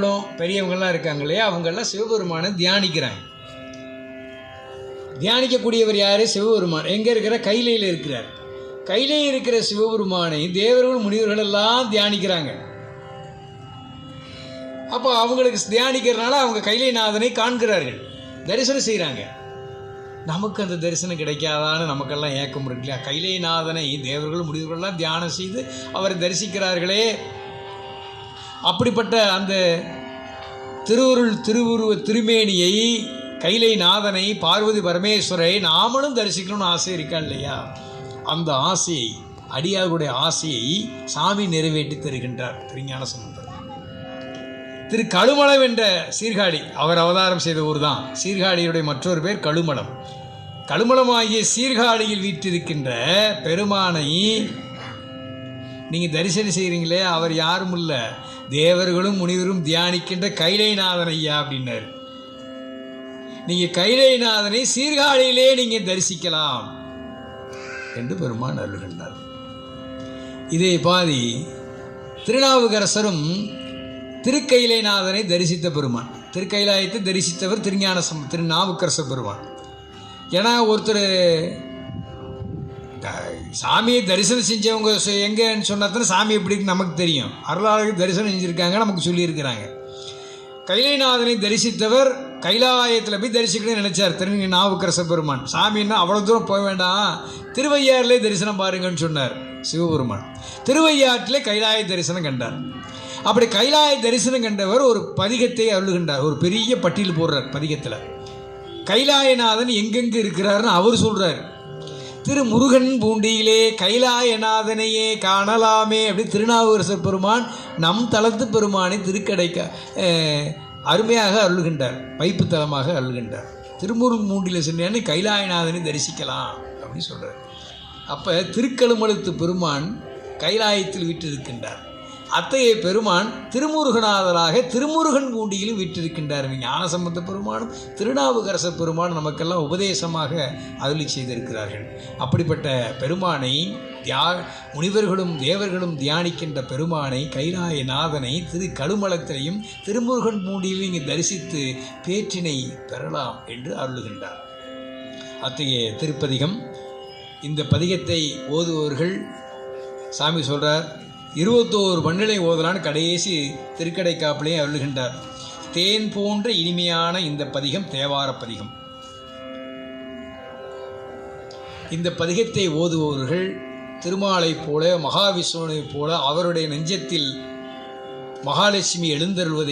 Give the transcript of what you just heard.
பெரியவங்களும் பெரியவங்கள்லாம் இருக்காங்க இல்லையா, அவங்கெல்லாம் சிவபெருமானை தியானிக்கிறாங்க. தியானிக்கக்கூடியவர் யார்? சிவபெருமான். எங்கே இருக்கிற? கைலையில் இருக்கிறார். கைலையில் இருக்கிற சிவபெருமானை தேவர்கள் முனிவர்கள் எல்லாம் தியானிக்கிறாங்க. அப்போ அவங்களுக்கு தியானிக்கிறதுனால அவங்க கைலைநாதனை காண்கிறார்கள், தரிசனம் செய்கிறாங்க. நமக்கு அந்த தரிசனம் கிடைக்காதான்னு நமக்கெல்லாம் ஏக்கம் இருக்கு இல்லையா? கைலைநாதனை தேவர்கள் முனிவர்கள்லாம் தியானம் செய்து அவரை தரிசிக்கிறார்களே, அப்படிப்பட்ட அந்த திருவுருவ திருமேனியை, கைலைநாதனை, பார்வதி பரமேஸ்வரை நாமளும் தரிசிக்கணும்னு ஆசை இருக்கா இல்லையா? அந்த ஆசையை, அடியாருடைய ஆசையை சாமி நிறைவேற்றி தருகின்றார் திருஞான சம்பந்தர். திரு கழுமலம் என்ற சீர்காழி, அவர் அவதாரம் செய்த ஊர் தான். சீர்காழியுடைய மற்றொரு பேர் கழுமலம். கழுமலமாகிய சீர்காழியில் வீற்றிருக்கின்ற பெருமானை நீங்கள் தரிசனம் செய்கிறீங்களே, அவர் யாரும் இல்லை, தேவர்களும் முனிவரும் தியானிக்கின்ற கைலைநாதன் ஐயா அப்படின்னார். நீங்கள் கைலைநாதனை சீர்காழியிலே நீங்கள் தரிசிக்கலாம் என்று பெருமான் அருள்கின்றார். இதே பாதி திருநாவுக்கரசரும் திருக்கைலைநாதனை தரிசித்த பெருமான். திருக்கைலாயத்தை தரிசித்தவர் திருநாவுக்கரசர் பெருமான். ஏன்னா ஒருத்தர் சாமியை தரிசனம் செஞ்சவங்க எங்கன்னு சொன்னாத்தானே சாமி எப்படின்னு நமக்கு தெரியும். அருளாளர்கள் தரிசனம் செஞ்சுருக்காங்க, நமக்கு சொல்லியிருக்கிறாங்க. கைலைநாதனை தரிசித்தவர் கைலாயத்தில் போய் தரிசிக்கணும்னு நினச்சார் திருநாவுக்கரசர் பெருமான். சாமின்னா அவ்வளோ தூரம் போக வேண்டாம், திருவையாறிலே தரிசனம் பாருங்கன்னு சொன்னார் சிவபெருமான். திருவையாற்றிலே கைலாய தரிசனம் கண்டார். அப்படி கைலாய தரிசனம் கண்டவர் ஒரு பதிகத்தை அருளுகின்றார். ஒரு பெரிய பட்டியல் போடுறார் பதிகத்தில். கைலாயநாதன் எங்கெங்கு இருக்கிறாருன்னு அவர் சொல்கிறார். திருமுருகன் பூண்டியிலே கைலாயநாதனையே காணலாமே அப்படி திருநாவுக்கரசர் பெருமான் நம் தலத்து பெருமானை திருக்கடைக்க அருமையாக அருள்கின்றார், வைப்பு தலமாக அருள்கின்றார். திருமுருகன் பூண்டியில் சென்று கைலாயநாதனை தரிசிக்கலாம் அப்படின்னு சொல்கிறார். அப்போ திருக்கழுமலத்து பெருமான் கைலாயத்தில் வீற்றிருக்கின்றார். அத்தகைய பெருமான் திருமுருகநாதராக திருமுருகன் பூண்டியிலும் வீற்றிருக்கின்றார். ஞானசம்பந்த பெருமானும் திருநாவுக்கரசர் பெருமானும் நமக்கெல்லாம் உபதேசமாக அருளி செய்திருக்கிறார்கள். அப்படிப்பட்ட பெருமானை முனிவர்களும் தேவர்களும் தியானிக்கின்ற பெருமானை, கைலாயநாதனை திருக்கழுமலத்திலையும் திருமுருகன் பூண்டியிலும் இங்கு தரிசித்து பேற்றினை பெறலாம் என்று அருளுகின்றார். அத்தகைய திருப்பதிகம். இந்த பதிகத்தை ஓதுபவர்கள் சாமி சொல்கிறார் 21 மண்ணிலை ஓதலான்னு கடைசி திருக்கடைக்காப்பிலே அருளுகின்றார். தேன் போன்ற இனிமையான இந்த பதிகம் தேவார பதிகம். இந்த பதிகத்தை ஓதுபவர்கள் திருமாலைப் போல, மகாவிஷ்ணுவைப் போல அவருடைய நெஞ்சத்தில் மகாலட்சுமி எழுந்தருள்வதை